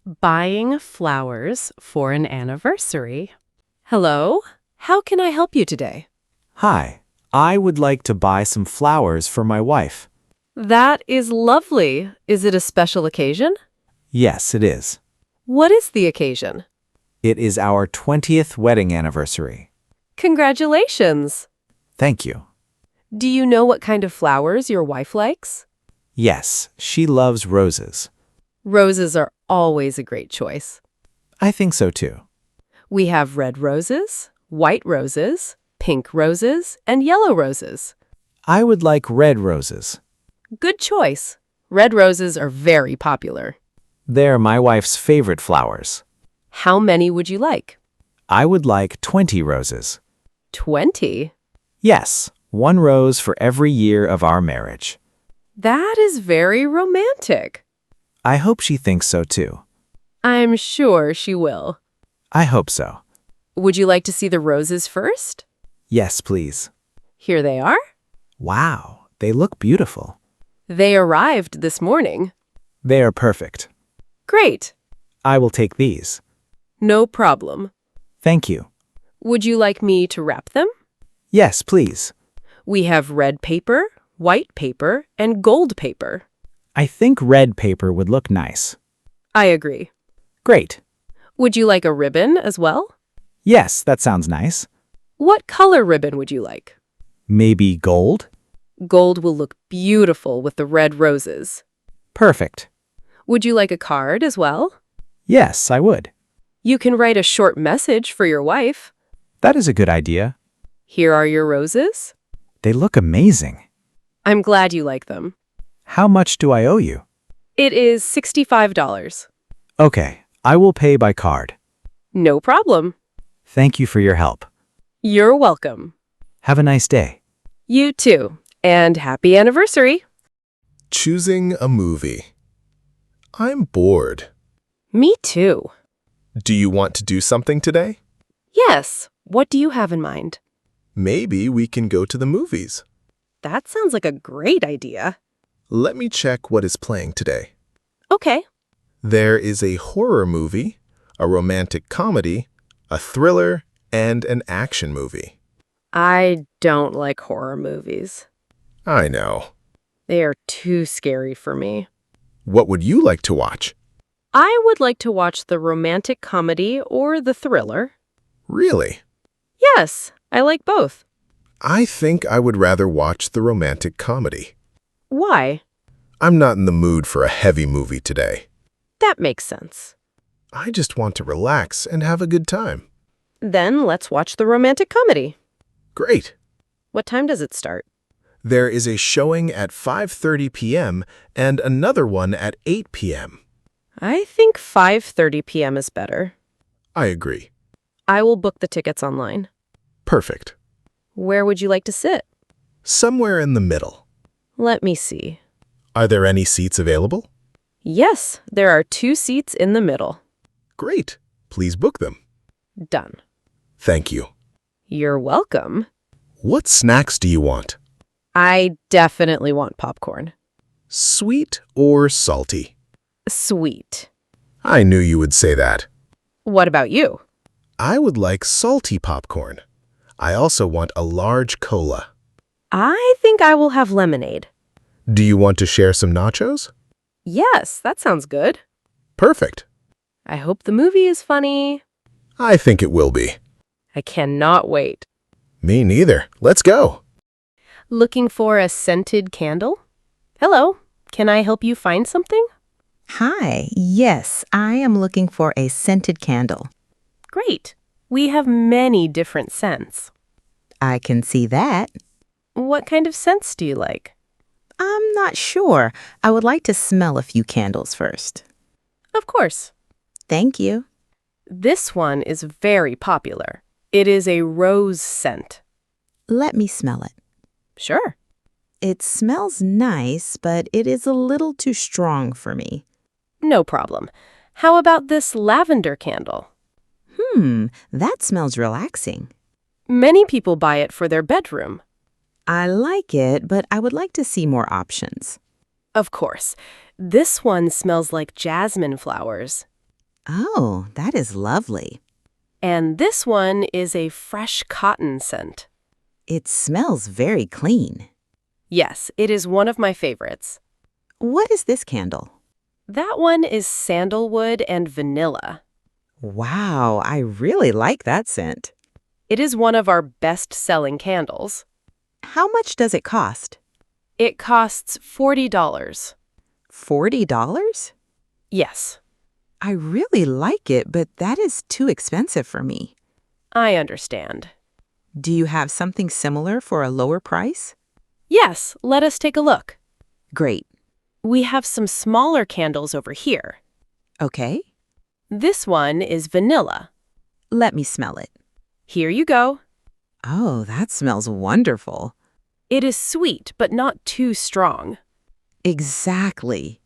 Buying flowers for an anniversary. Hello, how can I help you today? Hi, I would like to buy some flowers for my wife. That is lovely. Is it a special occasion? Yes, it is. What is the occasion? It is our 20th wedding anniversary. Congratulations! Thank you. Do you know what kind of flowers your wife likes? Yes, she loves roses. Roses are always a great choice. I think so too. We have red roses, white roses, pink roses, and yellow roses. I would like red roses. Good choice. Red roses are very popular. They're my wife's favorite flowers. How many would you like? I would like 20 roses. 20? Yes, one rose for every year of our marriage. That is very romantic. I hope she thinks so too. I'm sure she will. I hope so. Would you like to see the roses first? Yes, please. Here they are. Wow, they look beautiful. They arrived this morning. They are perfect. Great. I will take these. No problem. Thank you. Would you like me to wrap them? Yes, please. We have red paper, white paper, and gold paper. I think red paper would look nice. I agree. Great. Would you like a ribbon as well? Yes, that sounds nice. What color ribbon would you like? Maybe gold? Gold will look beautiful with the red roses. Perfect. Would you like a card as well? Yes, I would. You can write a short message for your wife. That is a good idea. Here are your roses. They look amazing. I'm glad you like them. How much do I owe you? It is $65. Okay, I will pay by card. No problem. Thank you for your help. You're welcome. Have a nice day. You too. And happy anniversary. Choosing a movie. I'm bored. Me too. Do you want to do something today? Yes. What do you have in mind? Maybe we can go to the movies. That sounds like a great idea. Let me check what is playing today. Okay. There is a horror movie, a romantic comedy, a thriller, and an action movie. I don't like horror movies. I know. They are too scary for me. What would you like to watch? I would like to watch the romantic comedy or the thriller. Really? Yes, I like both. I think I would rather watch the romantic comedy. Why? I'm not in the mood for a heavy movie today. That makes sense. I just want to relax and have a good time. Then let's watch the romantic comedy. Great. What time does it start? There is a showing at 5:30 p.m. and another one at 8 p.m. I think 5:30 p.m. is better. I agree. I will book the tickets online. Perfect. Where would you like to sit? Somewhere in the middle. Let me see. Are there any seats available? Yes, there are 2 seats in the middle. Great. Please book them. Done. Thank you. You're welcome. What snacks do you want? I definitely want popcorn. Sweet or salty? Sweet. I knew you would say that. What about you? I would like salty popcorn. I also want a large cola. I think I will have lemonade. Do you want to share some nachos? Yes, that sounds good. Perfect. I hope the movie is funny. I think it will be. I cannot wait. Me neither. Let's go. Looking for a scented candle? Hello, can I help you find something? Hi, yes, I am looking for a scented candle. Great. We have many different scents. I can see that. What kind of scents do you like? I'm not sure. I would like to smell a few candles first. Of course. Thank you. This one is very popular. It is a rose scent. Let me smell it. Sure. It smells nice, but it is a little too strong for me. No problem. How about this lavender candle? That smells relaxing. Many people buy it for their bedroom. I like it, but I would like to see more options. Of course. This one smells like jasmine flowers. Oh, that is lovely. And this one is a fresh cotton scent. It smells very clean. Yes, it is one of my favorites. What is this candle? That one is sandalwood and vanilla. Wow, I really like that scent. It is one of our best-selling candles. How much does it cost? It costs $40. $40? Yes, I really like it, but that is too expensive for me. I understand. Do you have something similar for a lower price? Yes, let us take a look. Great. We have some smaller candles over here. Okay, This one is vanilla. let me smell it. Here you go. Oh, that smells wonderful. It is sweet, but not too strong. Exactly.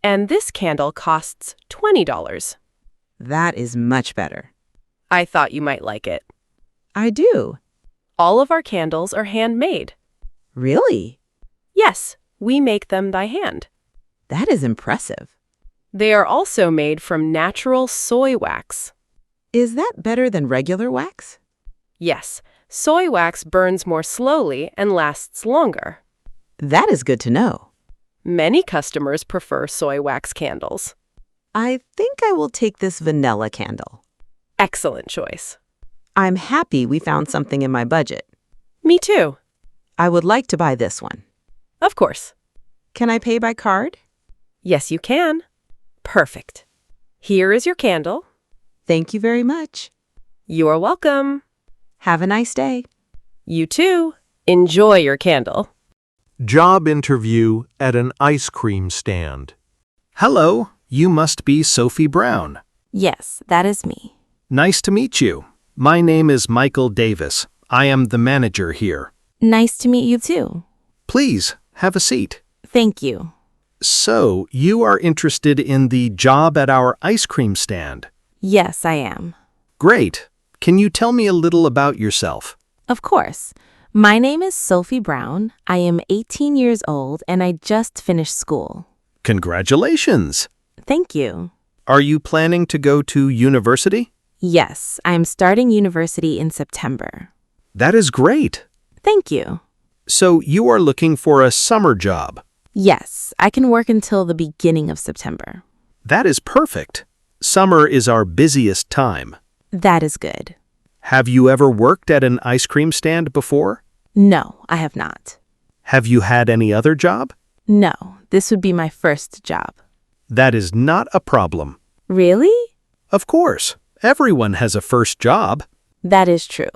And this candle costs $20. That is much better. I thought you might like it. I do. All of our candles are handmade. Really? Yes, we make them by hand. That is impressive. They are also made from natural soy wax. Is that better than regular wax? Yes, soy wax burns more slowly and lasts longer. That is good to know. Many customers prefer soy wax candles. I think I will take this vanilla candle. Excellent choice. I'm happy we found something in my budget. Me too. I would like to buy this one. Of course. Can I pay by card? Yes, you can. Perfect. Here is your candle. Thank you very much. You are welcome. Have a nice day. You too. Enjoy your candle. Job interview at an ice cream stand. Hello, you must be Sophie Brown. Yes, that is me. Nice to meet you. My name is Michael Davis. I am the manager here. Nice to meet you too. Please, have a seat. Thank you. So, you are interested in the job at our ice cream stand? Yes, I am. Great. Can you tell me a little about yourself? Of course. My name is Sophie Brown. I am 18 years old and I just finished school. Congratulations! Thank you. Are you planning to go to university? Yes, I am starting university in September. That is great. Thank you. So, you are looking for a summer job. Yes, I can work until the beginning of September. That is perfect. Summer is our busiest time. That is good. Have you ever worked at an ice cream stand before? No, I have not. Have you had any other job? No, this would be my first job. That is not a problem. Really? Of course, everyone has a first job. That is true.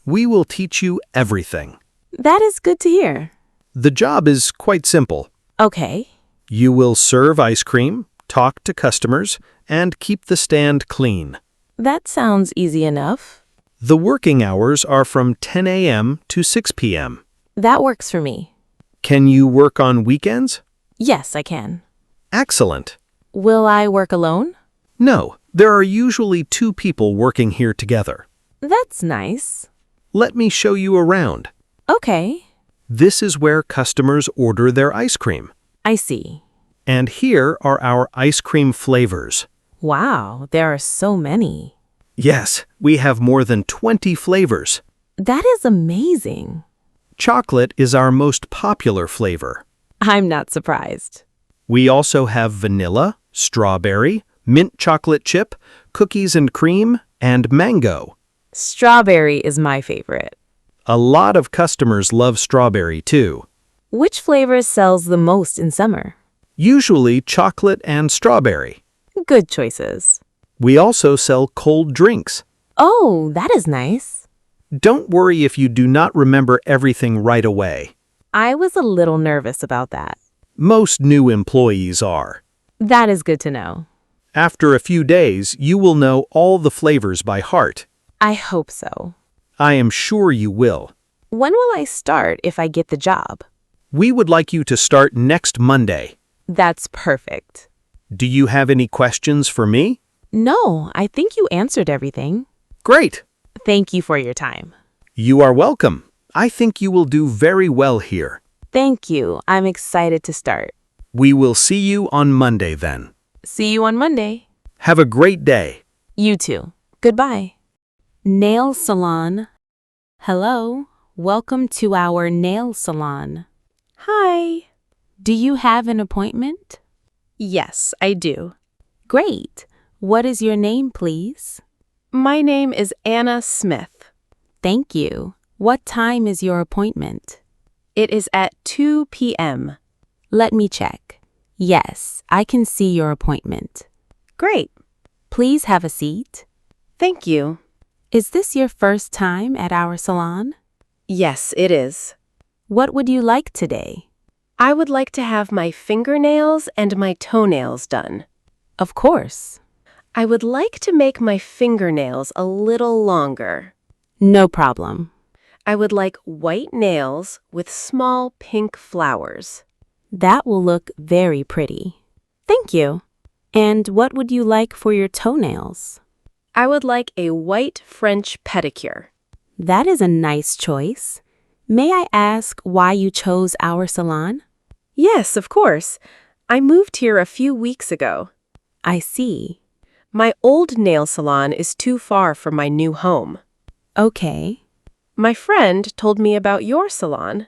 We will teach you everything. That is good to hear. The job is quite simple. Okay. You will serve ice cream, talk to customers, and keep the stand clean. That sounds easy enough. The working hours are from 10 a.m. to 6 p.m. That works for me. Can you work on weekends? Yes, I can. Excellent. Will I work alone? No, there are usually 2 people working here together. That's nice. Let me show you around. Okay. This is where customers order their ice cream. I see. And here are our ice cream flavors. Wow, there are so many. Yes, we have more than 20 flavors. That is amazing. Chocolate is our most popular flavor. I'm not surprised. We also have vanilla, strawberry, mint chocolate chip, cookies and cream, and mango. Strawberry is my favorite. A lot of customers love strawberry too. Which flavor sells the most in summer? Usually chocolate and strawberry. Good choices. We also sell cold drinks. Oh, that is nice. Don't worry if you do not remember everything right away. I was a little nervous about that. Most new employees are. That is good to know. After a few days, you will know all the flavors by heart. I hope so. I am sure you will. When will I start if I get the job? We would like you to start next Monday. That's perfect. Do you have any questions for me? No, I think you answered everything. Great. Thank you for your time. You are welcome. I think you will do very well here. Thank you. I'm excited to start. We will see you on Monday then. See you on Monday. Have a great day. You too. Goodbye. Nail salon. Hello. Welcome to our nail salon. Hi. Do you have an appointment? Yes, I do. Great. What is your name, please? My name is Anna Smith. Thank you. What time is your appointment? It is at 2 p.m. Let me check. Yes, I can see your appointment. Great. Please have a seat. Thank you. Is this your first time at our salon? Yes, it is. What would you like today? I would like to have my fingernails and my toenails done. Of course. I would like to make my fingernails a little longer. No problem. I would like white nails with small pink flowers. That will look very pretty. Thank you. And what would you like for your toenails? I would like a white French pedicure. That is a nice choice. May I ask why you chose our salon? Yes, of course. I moved here a few weeks ago. I see. My old nail salon is too far from my new home. Okay. My friend told me about your salon.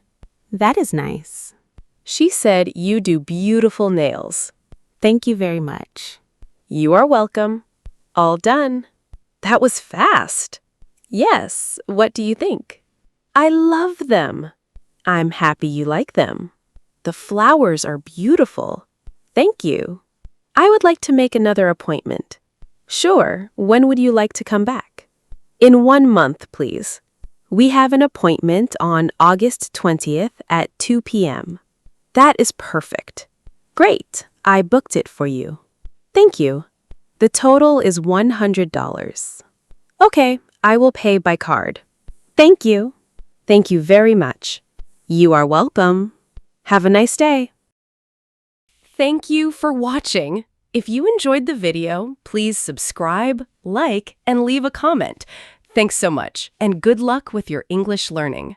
That is nice. She said you do beautiful nails. Thank you very much. You are welcome. All done. That was fast. Yes, what do you think? I love them. I'm happy you like them. The flowers are beautiful. Thank you. I would like to make another appointment. Sure, when would you like to come back? In 1 month, please. We have an appointment on August 20th at 2 p.m. That is perfect. Great, I booked it for you. Thank you. The total is $100. Okay, I will pay by card. Thank you. Thank you very much. You are welcome. Have a nice day. Thank you for watching. If you enjoyed the video, please subscribe, like, and leave a comment. Thanks so much, and good luck with your English learning.